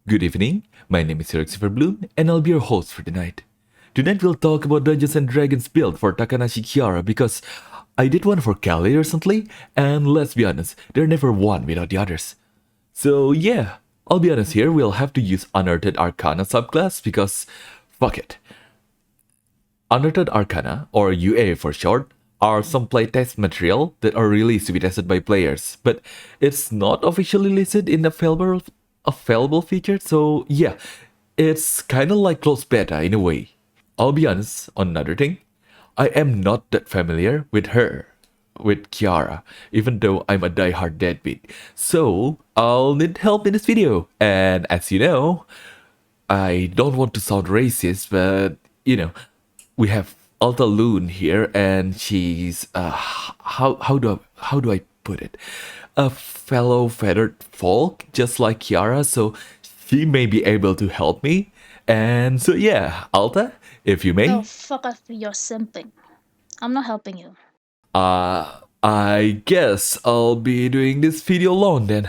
Good evening, my name is Silverbloom and I'll be your host for tonight. Tonight we'll talk about Dungeons and Dragons build for Takanashi Kiara because I did one for Kelly recently and let's be honest, they're never one without the others. So yeah, I'll be honest here, we'll have to use Unearthed Arcana subclass because fuck it. Unearthed Arcana, or UA for short, are some playtest material that are released to be tested by players, but it's not officially listed in the available feature, so yeah, it's kinda like closed beta in a way. I'll be honest on another thing, I am not that familiar with her, with Kiara, even though I'm a diehard deadbeat, so I'll need help in this video, and as you know, I don't want to sound racist, but we have Altalune here, and she's how do I put it? A fellow feathered folk, just like Kiara, so she may be able to help me. And so yeah, Alta, if you Oh, may. fuck off, you're simping. I'm not helping you. I guess I'll be doing this video alone then.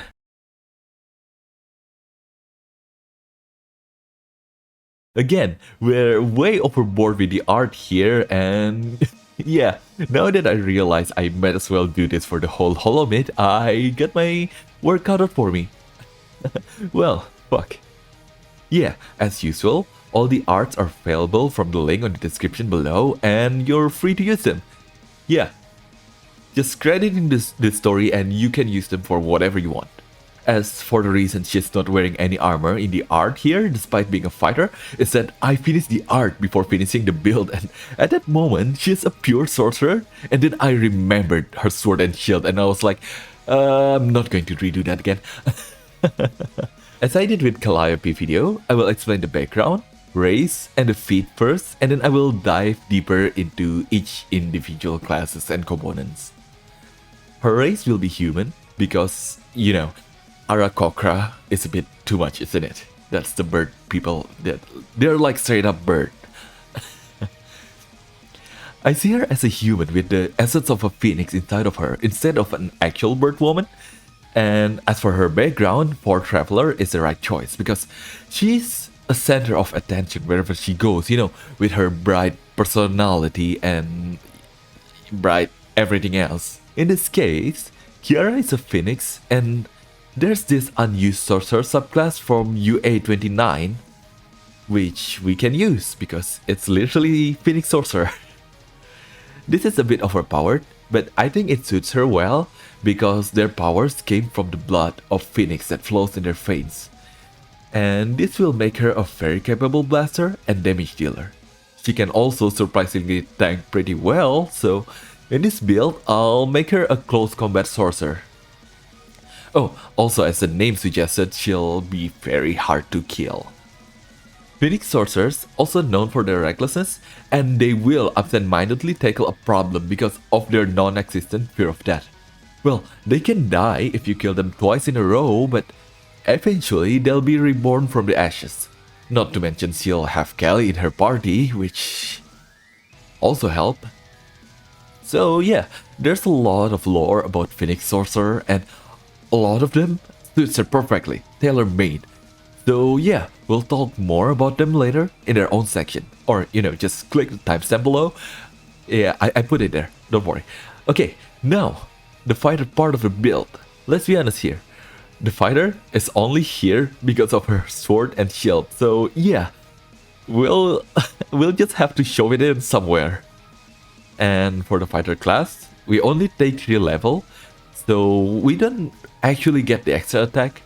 Again, we're way overboard with the art here, and yeah, now that I realize I might as well do this for the whole Hololiveenglish, I got my work cut out for me. Well, fuck. Yeah, as usual, all the arts are available from the link on the description below, and you're free to use them. Yeah, just crediting this story and you can use them for whatever you want. As for the reason she's not wearing any armor in the art here, despite being a fighter, is that I finished the art before finishing the build, and at that moment, she's a pure sorcerer, and then I remembered her sword and shield, and I was like, I'm not going to redo that again. As I did with Calliope video, I will explain the background, race, and the feat first, and then I will dive deeper into each individual classes and components. Her race will be human, because, Arakokra is a bit too much, isn't it? That's the bird people that they're like straight up bird. I see her as a human with the essence of a phoenix inside of her instead of an actual bird woman. And as for her background, for Traveler is the right choice because she's a center of attention wherever she goes, with her bright personality and bright everything else. In this case, Kiara is a phoenix, and there's this unused sorcerer subclass from UA29, which we can use because it's literally Phoenix Sorcerer. This is a bit overpowered, but I think it suits her well because their powers came from the blood of Phoenix that flows in their veins. And this will make her a very capable blaster and damage dealer. She can also surprisingly tank pretty well, so in this build, I'll make her a close combat sorcerer. Oh, also as the name suggested, she'll be very hard to kill. Phoenix sorcerers, also known for their recklessness, and they will absent-mindedly tackle a problem because of their non-existent fear of death. Well, they can die if you kill them twice in a row, but eventually they'll be reborn from the ashes. Not to mention she'll have Kelly in her party, which also help. So yeah, there's a lot of lore about Phoenix Sorcerer, and a lot of them suits her perfectly, tailor-made. So yeah, we'll talk more about them later in their own section. Or, just click the timestamp below. Yeah, I put it there, don't worry. Okay, now, the fighter part of the build. Let's be honest here. The fighter is only here because of her sword and shield. So yeah, we'll just have to show it in somewhere. And for the fighter class, we only take 3 level, so we don't actually get the extra attack,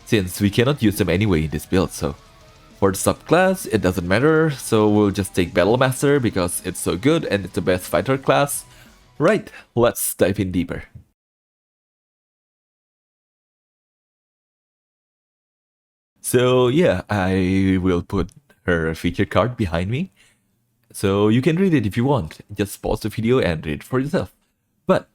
since we cannot use them anyway in this build, so for the subclass, it doesn't matter, so we'll just take Battlemaster because it's so good and it's the best fighter class. Right, let's dive in deeper. So yeah, I will put her feature card behind me, so you can read it if you want. Just pause the video and read it for yourself. But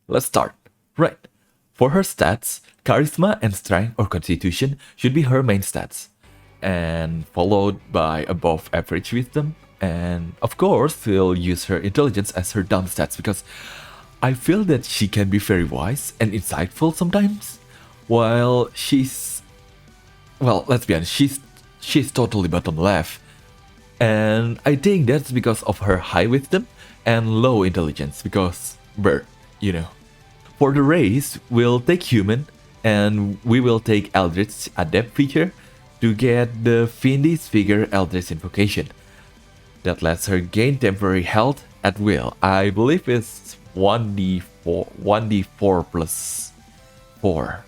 let's start. Right. For her stats, Charisma and Strength or Constitution should be her main stats, and followed by above average Wisdom, and of course we'll use her Intelligence as her dumb stats because I feel that she can be very wise and insightful sometimes, while she's well, let's be honest, she's totally bottom left. And I think that's because of her high wisdom and low intelligence, because bird, you know. For the race, we'll take human, and we will take Eldritch Adept feature to get the Fiendish Figure Eldritch Invocation. That lets her gain temporary health at will. I believe it's 1d4 plus 4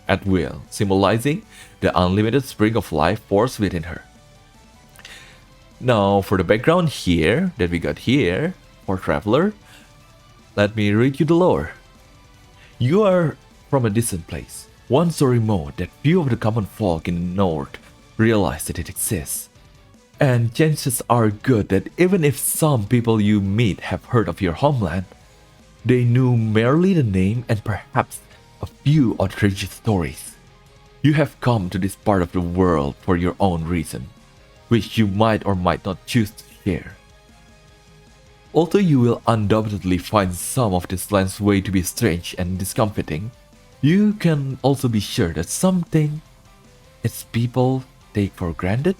at will, symbolizing the unlimited spring of life force within her. Now for the background here that we got here for Traveler, let me read you the lore. You are from a distant place, one so remote that few of the common folk in the north realize that it exists. And chances are good that even if some people you meet have heard of your homeland, they knew merely the name and perhaps a few outrageous stories. You have come to this part of the world for your own reason, which you might or might not choose to share. Although you will undoubtedly find some of this land's way to be strange and discomforting, you can also be sure that something its people take for granted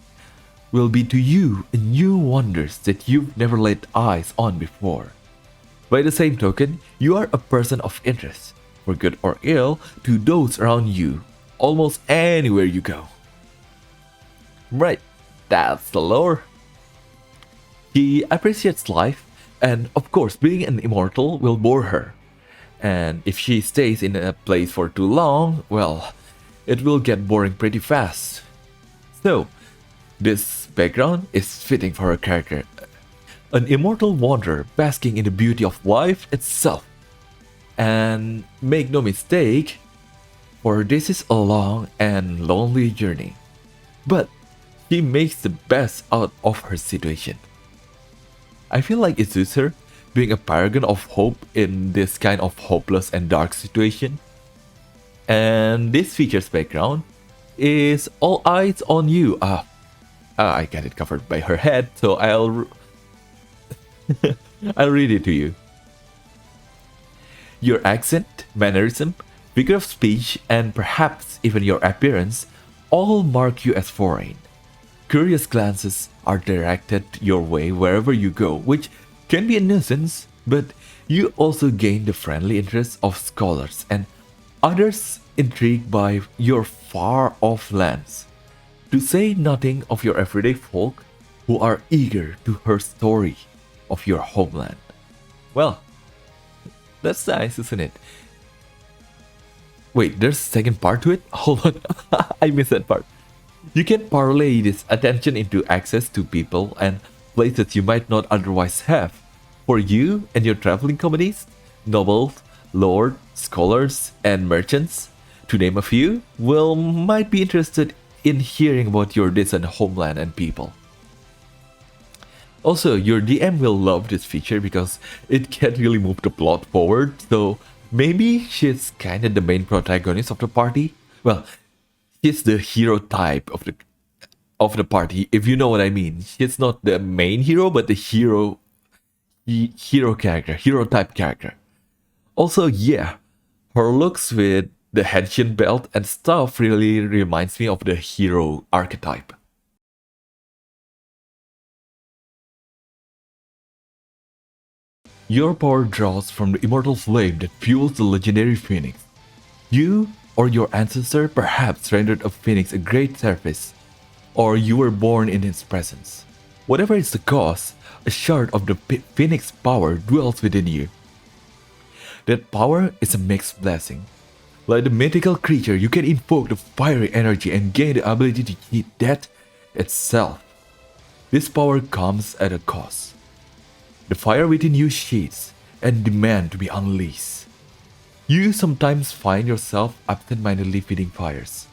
will be to you a new wonders that you've never laid eyes on before. By the same token, you are a person of interest, for good or ill, to those around you, almost anywhere you go. Right, that's the lore. She appreciates life, and of course being an immortal will bore her. And if she stays in a place for too long, well, it will get boring pretty fast. So, this background is fitting for her character. An immortal wanderer basking in the beauty of life itself. And make no mistake, for this is a long and lonely journey. But she makes the best out of her situation. I feel like it suits her, being a paragon of hope in this kind of hopeless and dark situation. And this feature's background is all eyes on you. I got it covered by her head, so I'll read it to you. Your accent, mannerism, figure of speech, and perhaps even your appearance all mark you as foreign. Curious glances are directed your way wherever you go, which can be a nuisance, but you also gain the friendly interest of scholars and others intrigued by your far-off lands. To say nothing of your everyday folk who are eager to hear story of your homeland. Well, that's nice, isn't it? Wait, there's a second part to it? Hold on, I missed that part. You can parlay this attention into access to people and places you might not otherwise have. For you and your traveling companies, nobles, lords, scholars, and merchants, to name a few, might be interested in hearing about your distant homeland and people. Also, your DM will love this feature because it can really move the plot forward, so maybe she's kinda the main protagonist of the party. Well, she's the hero type of the party, if you know what I mean. She's not the main hero, but the hero type character. Also, yeah, her looks with the Henshin belt and stuff really reminds me of the hero archetype. Your power draws from the immortal flame that fuels the legendary phoenix. You or your ancestor perhaps rendered a phoenix a great service, or you were born in its presence. Whatever is the cause, a shard of the phoenix power dwells within you. That power is a mixed blessing. Like the mythical creature, you can invoke the fiery energy and gain the ability to cheat death itself. This power comes at a cost. The fire within you sheets and demand to be unleashed. You sometimes find yourself absent-mindedly feeding fires.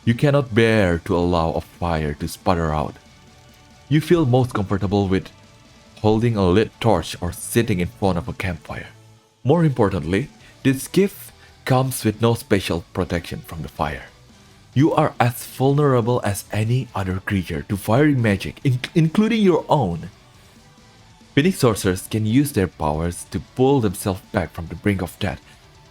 You cannot bear to allow a fire to sputter out. You feel most comfortable with holding a lit torch or sitting in front of a campfire. More importantly, this gift comes with no special protection from the fire. You are as vulnerable as any other creature to fiery magic, including your own. Phoenix sorcerers can use their powers to pull themselves back from the brink of death,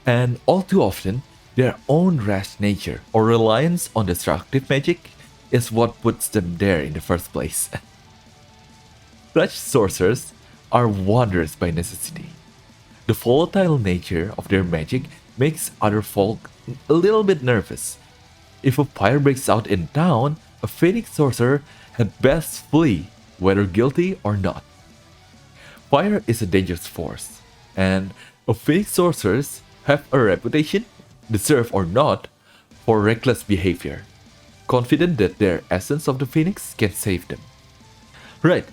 and all too often, Their own rash nature or reliance on destructive magic is what puts them there in the first place. Such sorcerers are wanderers by necessity. The volatile nature of their magic makes other folk a little bit nervous. If a fire breaks out in town, a phoenix sorcerer had best flee, whether guilty or not. Fire is a dangerous force, and phoenix sorcerers have a reputation, deserved or not, for reckless behavior, confident that their essence of the phoenix can save them. Right,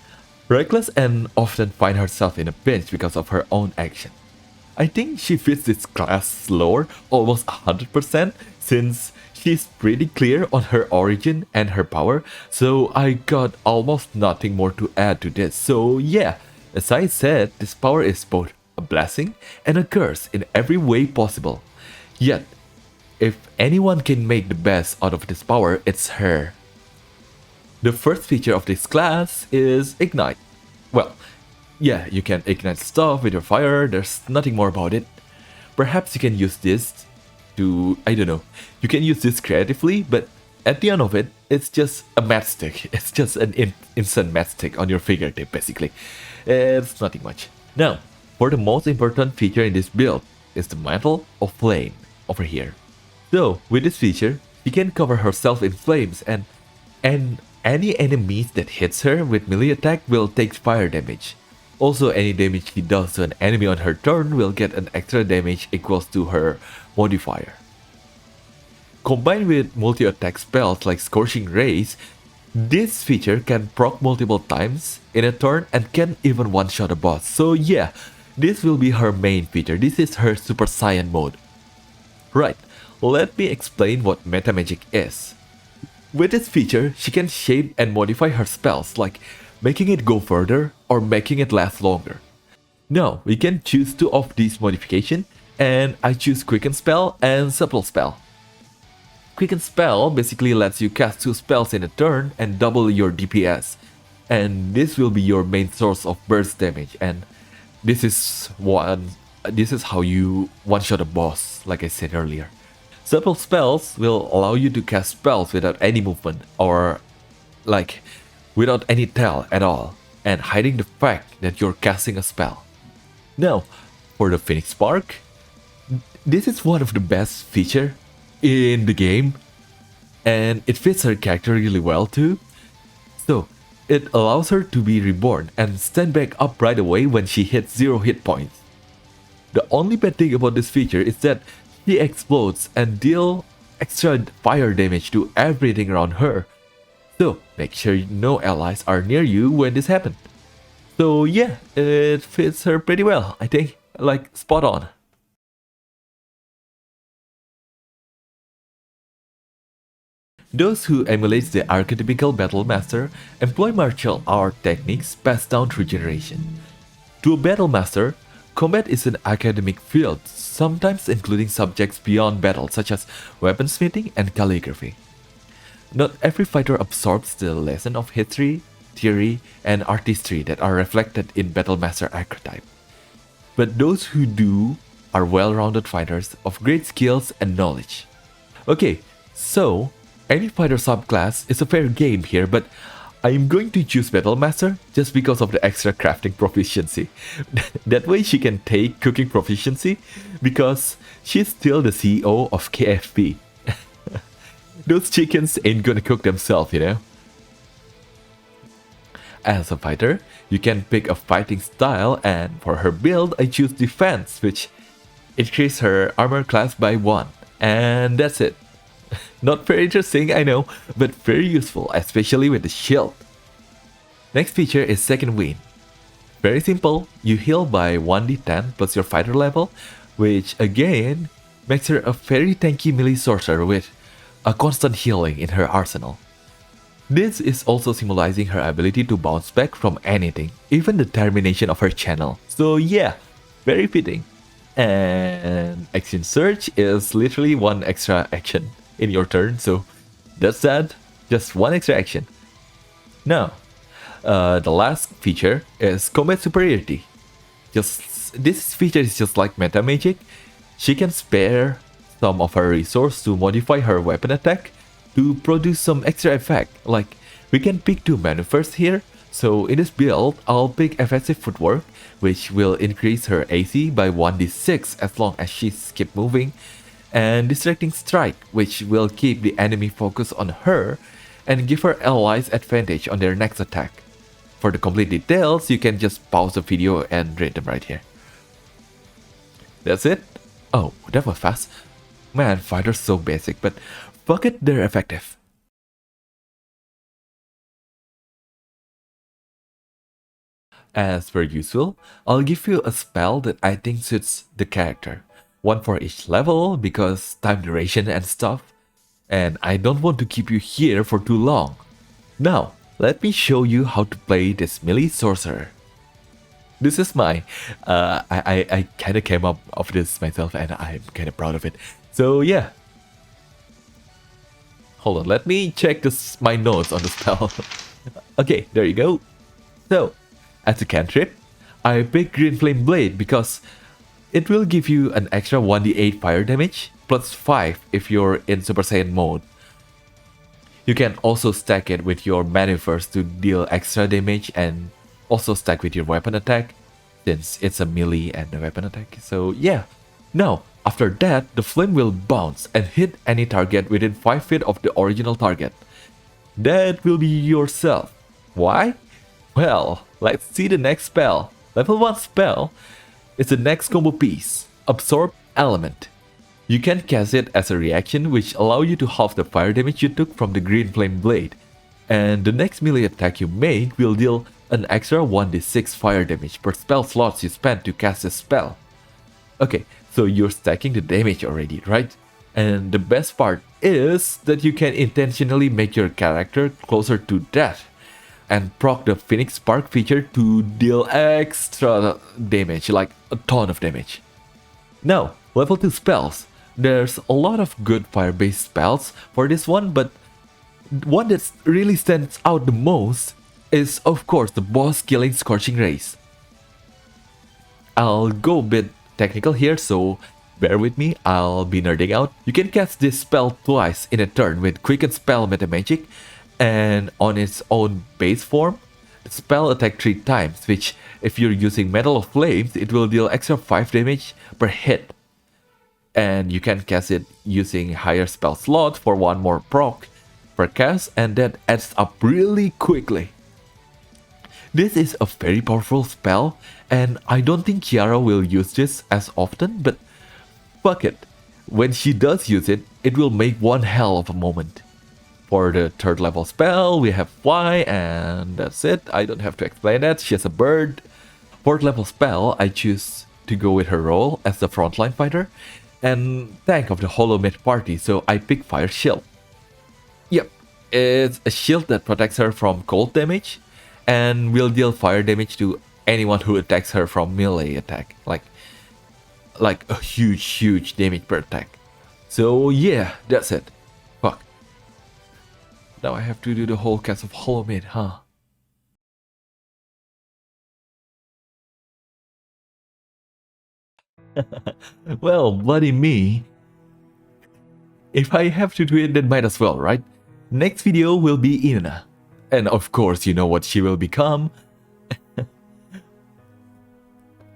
reckless and often find herself in a pinch because of her own action. I think she fits this class lore almost 100% since she's pretty clear on her origin and her power, so I got almost nothing more to add to this. So yeah, as I said, this power is both a blessing and a curse in every way possible. Yet, if anyone can make the best out of this power, it's her. The first feature of this class is Ignite. Well, yeah, you can ignite stuff with your fire, there's nothing more about it. Perhaps you can use this to, I don't know, you can use this creatively, but at the end of it, it's just a matchstick. It's just an instant matchstick on your fingertip, basically. It's nothing much. Now, for the most important feature in this build is the Mantle of Flame over here. So, with this feature, she can cover herself in flames and any enemies that hits her with melee attack will take fire damage. Also, any damage she does to an enemy on her turn will get an extra damage equals to her modifier. Combined with multi-attack spells like Scorching Rays, this feature can proc multiple times in a turn and can even one-shot a boss. So yeah, this will be her main feature. This is her Super Saiyan mode. Right, let me explain what meta magic is. With this feature, she can shape and modify her spells, like making it go further or making it last longer. Now, we can choose two of these modifications, and I choose Quicken Spell and Supple Spell. Quicken Spell basically lets you cast two spells in a turn and double your DPS, and this will be your main source of burst damage, and this is how you one-shot a boss, like I said earlier. Supple spells will allow you to cast spells without any movement or like without any tell at all and hiding the fact that you're casting a spell. Now, for the Phoenix Spark, this is one of the best features in the game and it fits her character really well too. So, it allows her to be reborn and stand back up right away when she hits 0 hit points. The only bad thing about this feature is that she explodes and deal extra fire damage to everything around her. So make sure no allies are near you when this happens. So yeah, it fits her pretty well, I think, like spot on. Those who emulate the archetypical battle master employ martial art techniques passed down through generation. To a battle master, combat is an academic field, sometimes including subjects beyond battle such as weaponsmithing and calligraphy. Not every fighter absorbs the lesson of history, theory, and artistry that are reflected in Battlemaster archetype. But those who do are well-rounded fighters of great skills and knowledge. Okay, so any fighter subclass is a fair game here, but I'm going to choose Battlemaster just because of the extra crafting proficiency. That way she can take cooking proficiency because she's still the CEO of KFP. Those chickens ain't gonna cook themselves, you know? As a fighter, you can pick a fighting style, and for her build I choose Defense, which increases her armor class by 1. And that's it. Not very interesting, I know, but very useful, especially with the shield. Next feature is Second Wind. Very simple, you heal by 1d10 plus your fighter level, which again makes her a very tanky melee sorcerer with a constant healing in her arsenal. This is also symbolizing her ability to bounce back from anything, even the termination of her channel. So yeah, very fitting. And Action Surge is literally one extra action in your turn, so that's that, just one extra action. Now, the last feature is Combat Superiority. This feature is just like Meta Magic. She can spare some of her resource to modify her weapon attack to produce some extra effect. Like, we can pick 2 maneuvers here. So in this build, I'll pick Evasive Footwork, which will increase her AC by 1d6 as long as she keeps moving, and Distracting Strike, which will keep the enemy focused on her and give her allies advantage on their next attack. For the complete details, you can just pause the video and read them right here. That's it? Oh, that was fast. Man, fighters so basic, but fuck it, they're effective. As per usual, I'll give you a spell that I think suits the character. One for each level because time duration and stuff. And I don't want to keep you here for too long. Now, let me show you how to play this melee sorcerer. This is my, I kinda came up of this myself and I'm kinda proud of it. So yeah. Hold on, let me check my notes on the spell. Okay, there you go. So, as a cantrip, I picked Green Flame Blade because it will give you an extra 1d8 fire damage, plus 5 if you're in Super Saiyan mode. You can also stack it with your maneuvers to deal extra damage and also stack with your weapon attack, since it's a melee and a weapon attack. So yeah. Now, after that, the flame will bounce and hit any target within 5 feet of the original target. That will be yourself. Why? Well, let's see the next spell. Level 1 spell is the next combo piece, Absorb Element. You can cast it as a reaction which allow you to halve the fire damage you took from the Green Flame Blade. And the next melee attack you make will deal an extra 1d6 fire damage per spell slots you spend to cast this spell. Okay, so you're stacking the damage already, right? And the best part is that you can intentionally make your character closer to death and proc the Phoenix Spark feature to deal extra damage, like a ton of damage. Now, level 2 spells. There's a lot of good fire-based spells for this one, but one that really stands out the most is, of course, the boss-killing Scorching Rays. I'll go a bit technical here, so bear with me, I'll be nerding out. You can cast this spell twice in a turn with Quicken Spell Metamagic, and on its own base form, the spell attack 3 times, which if you're using Metal of Flames, it will deal extra 5 damage per hit. And you can cast it using higher spell slot for 1 more proc per cast, and that adds up really quickly. This is a very powerful spell, and I don't think Kiara will use this as often, but fuck it. When she does use it, it will make one hell of a moment. For the 3rd level spell, we have Fly, and that's it. I don't have to explain that, she has a bird. 4th level spell, I choose to go with her role as the frontline fighter and tank of the Hollow Mid party, so I pick Fire Shield. Yep, it's a shield that protects her from cold damage and will deal fire damage to anyone who attacks her from melee attack, like a huge damage per attack. So yeah, that's it. Fuck. Now I have to do the whole cast of Hollow Mid, huh? Well, bloody me. If I have to do it, then might as well, right? Next video will be Ina. And of course, you know what she will become.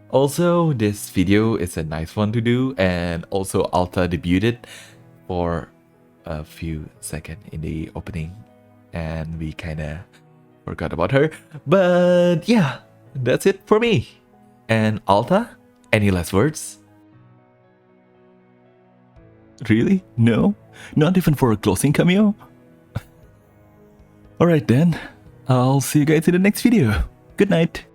Also, this video is a nice one to do, and also Alta debuted for a few seconds in the opening, and we kinda forgot about her. But yeah, that's it for me. And Alta, any last words? Really? No? Not even for a closing cameo? Alright then, I'll see you guys in the next video. Good night.